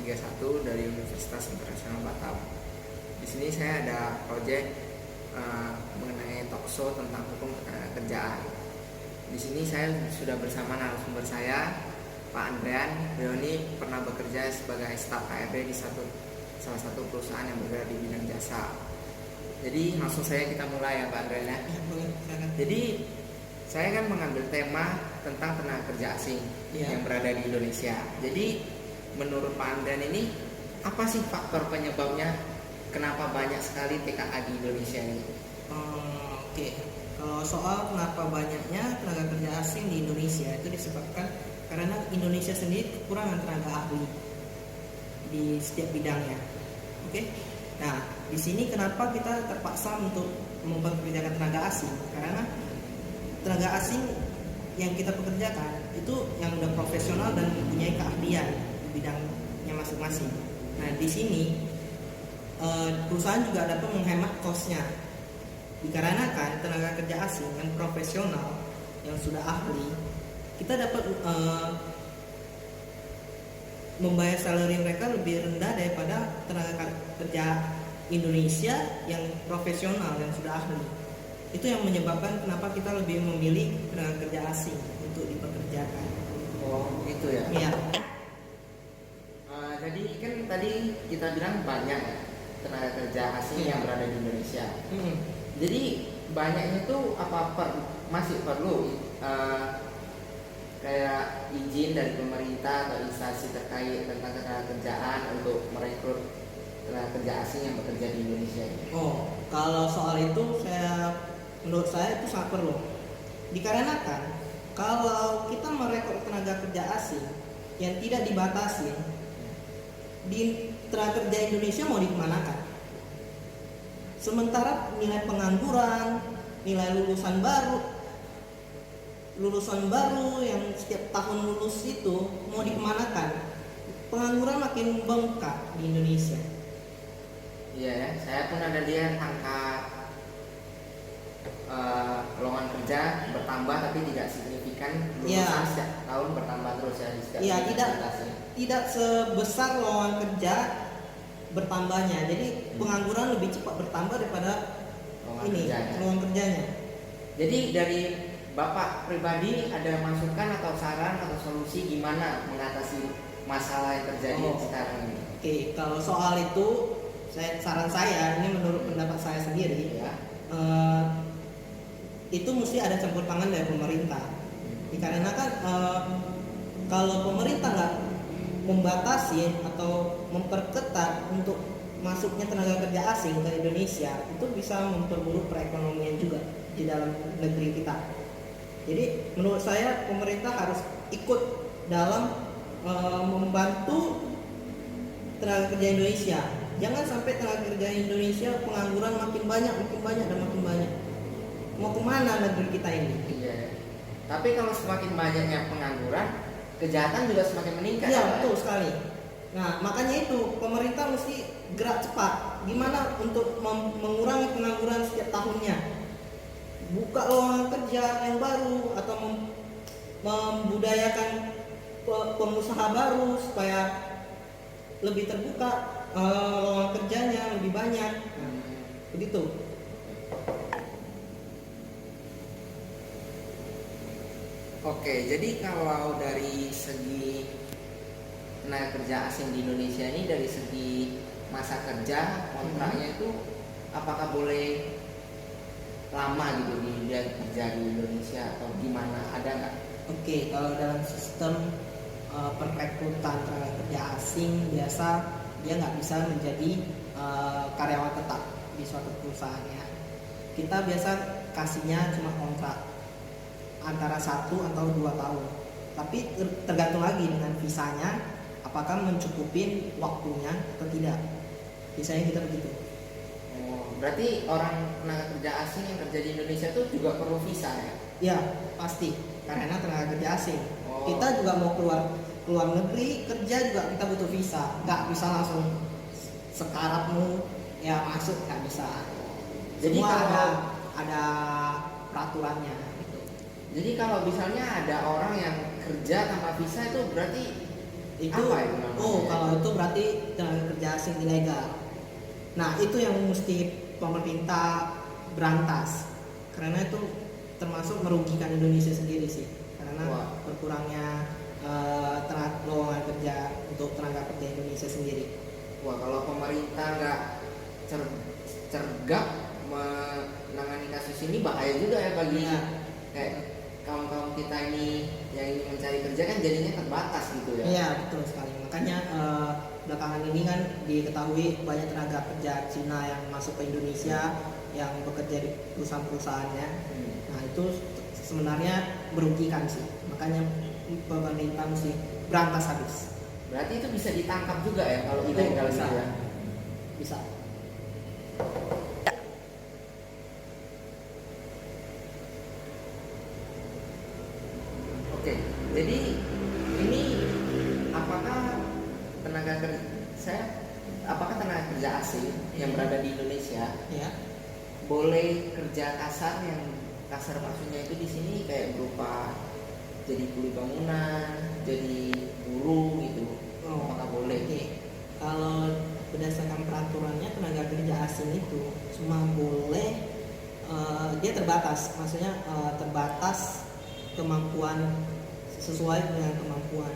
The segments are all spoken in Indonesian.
31 dari Universitas Internasional Batam. Di sini saya ada proyek mengenai talkshow tentang hukum ketenagakerjaan. Di sini saya sudah bersama narasumber saya, Pak Andrean. Beliau ini pernah bekerja sebagai staf HRD di salah satu perusahaan yang bergerak di bidang jasa. Jadi langsung saya kita mulai ya Pak Andrean ya. Jadi saya kan mengambil tema tentang tenaga kerja asing yang berada di Indonesia. Jadi menurut Pak Andrean ini apa sih faktor penyebabnya kenapa banyak sekali TKA di Indonesia ini? Oke. Kalau soal kenapa banyaknya tenaga kerja asing di Indonesia itu disebabkan karena Indonesia sendiri kekurangan tenaga ahli di setiap bidangnya. Oke. Nah, di sini kenapa kita terpaksa untuk mempekerjakan tenaga asing? Karena tenaga asing yang kita pekerjakan itu yang udah profesional dan mempunyai keahlian di bidangnya masing-masing. Nah, di sini perusahaan juga dapat menghemat cost-nya. Dikarenakan tenaga kerja asing yang profesional yang sudah ahli, kita dapat membayar salary mereka lebih rendah daripada tenaga kerja Indonesia yang profesional yang sudah ahli. Itu yang menyebabkan kenapa kita lebih memilih tenaga kerja asing untuk dipekerjakan. Oh, gitu ya. Iya. Jadi kan tadi kita bilang banyak ya tenaga kerja asing yang berada di Indonesia. Jadi banyaknya itu masih perlu kayak izin dari pemerintah atau instansi terkait tentang tenaga kerjaan untuk merekrut tenaga kerja asing yang bekerja di Indonesia. Oh, kalau soal itu menurut saya itu sangat perlu. Dikarenakan kalau kita merekrut tenaga kerja asing yang tidak dibatasi, di tenaga kerja Indonesia mau dikemanakan? Sementara nilai pengangguran, nilai lulusan baru yang setiap tahun lulus itu mau dikemanakan? Pengangguran makin bengkak di Indonesia. Iya ya, saya pun ada lihat angka lowongan kerja bertambah tapi tidak signifikan, lulusan setiap tahun bertambah terus ya di setiap tidak sebesar lowongan kerja bertambahnya. Jadi pengangguran lebih cepat bertambah daripada lowongan kerjanya. Jadi dari Bapak pribadi ada masukan atau saran atau solusi gimana mengatasi masalah yang terjadi sekarang ini? Oke, kalau soal itu saran saya ini menurut pendapat saya sendiri ya, itu mesti ada campur tangan dari pemerintah. Dikarenakan kalau pemerintah nggak membatasi atau memperketat untuk masuknya tenaga kerja asing ke Indonesia, itu bisa memperburuk perekonomian juga di dalam negeri kita. Jadi menurut saya pemerintah harus ikut dalam membantu tenaga kerja Indonesia. Jangan sampai tenaga kerja Indonesia pengangguran makin banyak dan makin banyak. Mau kemana negeri kita ini? Iya. Tapi kalau semakin banyaknya pengangguran, kejahatan juga semakin meningkat. Iya, betul sekali. Nah, makanya itu pemerintah mesti gerak cepat. Gimana untuk mengurangi pengangguran setiap tahunnya? Buka lowongan kerja yang baru atau membudayakan pengusaha baru supaya lebih terbuka lowongan kerjanya lebih banyak. Begitu. Oke, jadi kalau dari segi tenaga kerja asing di Indonesia ini dari segi masa kerja kontraknya itu apakah boleh lama gitu dia kerja di Indonesia atau gimana, ada nggak? Oke, kalau dalam sistem perekrutan tenaga kerja asing biasa dia nggak bisa menjadi karyawan tetap di suatu perusahaan ya. Kita biasa kasihnya cuma kontrak antara 1 atau 2 tahun. Tapi tergantung lagi dengan visanya apakah mencukupin waktunya atau tidak. Biasanya kita begitu. Oh, berarti orang tenaga kerja asing yang kerja di Indonesia itu juga perlu visa ya? Ya, pasti. Karena tenaga kerja asing. Kita juga mau keluar negeri kerja juga kita butuh visa. Nggak bisa langsung sekarapmu ya masuk, nggak bisa. Jadi semua ada peraturannya. Jadi kalau misalnya ada orang yang kerja tanpa visa itu berarti Itu Apa itu namanya? kalau itu berarti tenaga kerja asing ilegal. Nah, itu yang mesti pemerintah berantas. Karena itu termasuk merugikan Indonesia sendiri sih. Karena Wah. berkurangnya tenaga lowongan kerja untuk tenaga kerja Indonesia sendiri. Wah, kalau pemerintah nggak cergak menangani kasus ini bahaya juga ya bagi Iya. kayak kaum kita ini yang ingin mencari kerja kan jadinya terbatas gitu ya. Iya, betul sekali. Makanya belakangan ini kan diketahui banyak tenaga kerja Cina yang masuk ke Indonesia yang bekerja di perusahaan-perusahaannya. Nah, itu sebenarnya merugikan sih. Makanya pemerintah mesti berantas habis. Berarti itu bisa ditangkap juga ya kalau ilegal Bisa. gitu ya. Bisa. Oke, jadi ini apakah tenaga kerja apakah tenaga kerja asing yang berada di Indonesia Ya. boleh kerja kasar yang kasar maksudnya itu di sini kayak berupa jadi kuli bangunan, jadi buruh gitu. Oh, Apakah boleh? Oke. Kalau berdasarkan peraturannya tenaga kerja asing itu cuma boleh dia terbatas, maksudnya terbatas kemampuan sesuai dengan kemampuan,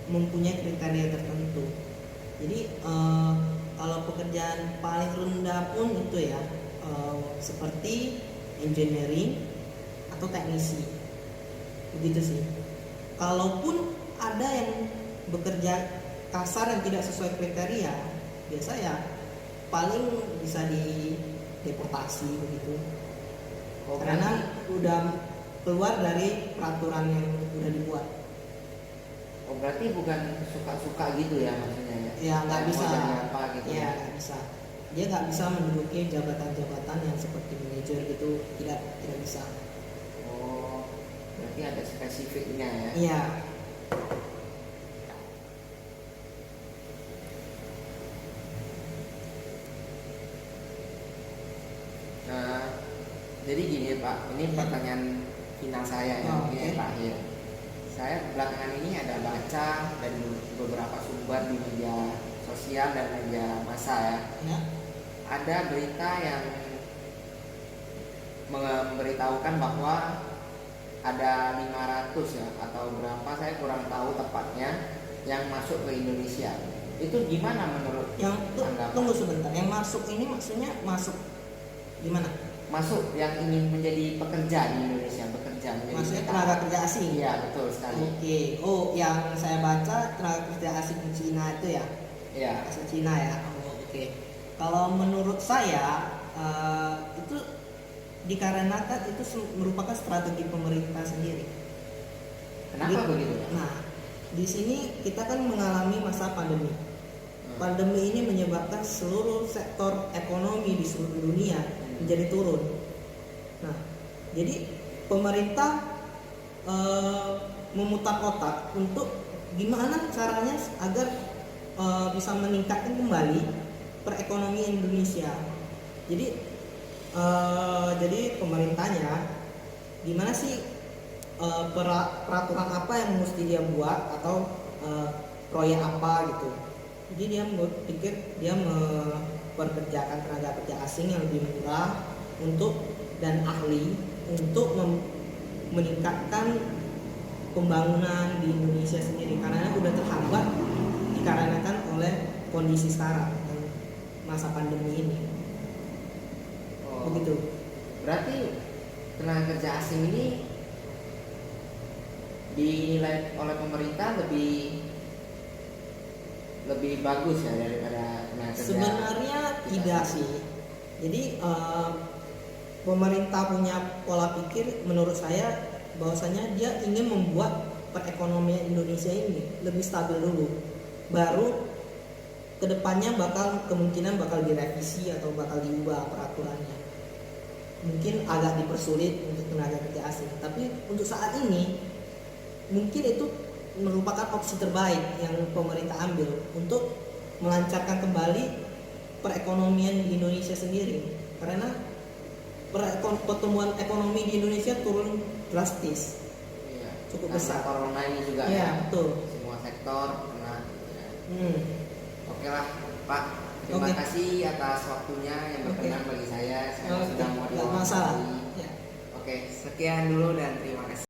mempunyai kriteria tertentu. Jadi kalau pekerjaan paling rendah pun itu ya seperti engineering atau teknisi, begitu sih. Kalaupun ada yang bekerja kasar yang tidak sesuai kriteria, biasa ya paling bisa dideportasi begitu. Oh, Karena udah keluar dari peraturan yang udah dibuat. berarti bukan suka-suka gitu ya maksudnya ya? Ya nggak Mau bisa. jadi apa gitu Ya nggak bisa. Dia nggak bisa menduduki jabatan-jabatan yang seperti manajer gitu, tidak bisa. Oh, berarti ada spesifiknya ya? Iya. Nah, jadi gini Pak, ini pertanyaan final saya ya, Oh, ini oke. yang terakhir. Saya belakangan ini ada baca dari beberapa sumber di media sosial dan media massa ya. Ya. Ada berita yang memberitahukan bahwa ada 500 ya atau berapa saya kurang tahu tepatnya yang masuk ke Indonesia. Itu gimana menurut Yang Anda, Pak? tunggu sebentar. Yang masuk ini maksudnya masuk gimana? Masuk yang ingin menjadi pekerja di Indonesia, bekerja menjadi Maksudnya tenaga kerja asing. Iya, betul sekali. Oke. Oh, yang saya baca tenaga kerja asing di Cina itu ya. Iya. Asal Cina ya. Oh, oke. Kalau menurut saya itu dikarenakan itu merupakan strategi pemerintah sendiri. Kenapa begitu? Nah, di sini kita kan mengalami masa pandemi. Pandemi ini menyebabkan seluruh sektor ekonomi di seluruh dunia menjadi turun. Nah, jadi pemerintah memutar otak untuk gimana caranya agar bisa meningkatkan kembali perekonomian Indonesia. Jadi pemerintahnya gimana sih peraturan apa yang mesti dia buat atau proyek apa gitu. Jadi dia berpikir dia memperkerjakan tenaga kerja asing yang lebih murah dan ahli untuk meningkatkan pembangunan di Indonesia sendiri karena udah terhambat dikarenakan oleh kondisi sekarang masa pandemi ini. Oh, Begitu. berarti tenaga kerja asing ini dinilai oleh pemerintah lebih bagus ya daripada tenaga kerja. Sebenarnya tidak sih. Jadi pemerintah punya pola pikir menurut saya bahwasanya dia ingin membuat perekonomian Indonesia ini lebih stabil dulu. Baru kedepannya kemungkinan bakal direvisi atau bakal diubah peraturannya. Mungkin agak dipersulit untuk tenaga kerja asing. Tapi untuk saat ini mungkin itu merupakan opsi terbaik yang pemerintah ambil untuk melancarkan kembali perekonomian di Indonesia sendiri karena pertumbuhan ekonomi di Indonesia turun drastis, Iya. cukup Karena besar. corona ini juga Iya, betul. semua sektor pernah gitu ya. Oke lah Pak, terima Oke. kasih atas waktunya yang berkenan bagi saya Oke, sudah mau nggak masalah. diwawancara. Ya. Oke, sekian dulu dan terima kasih.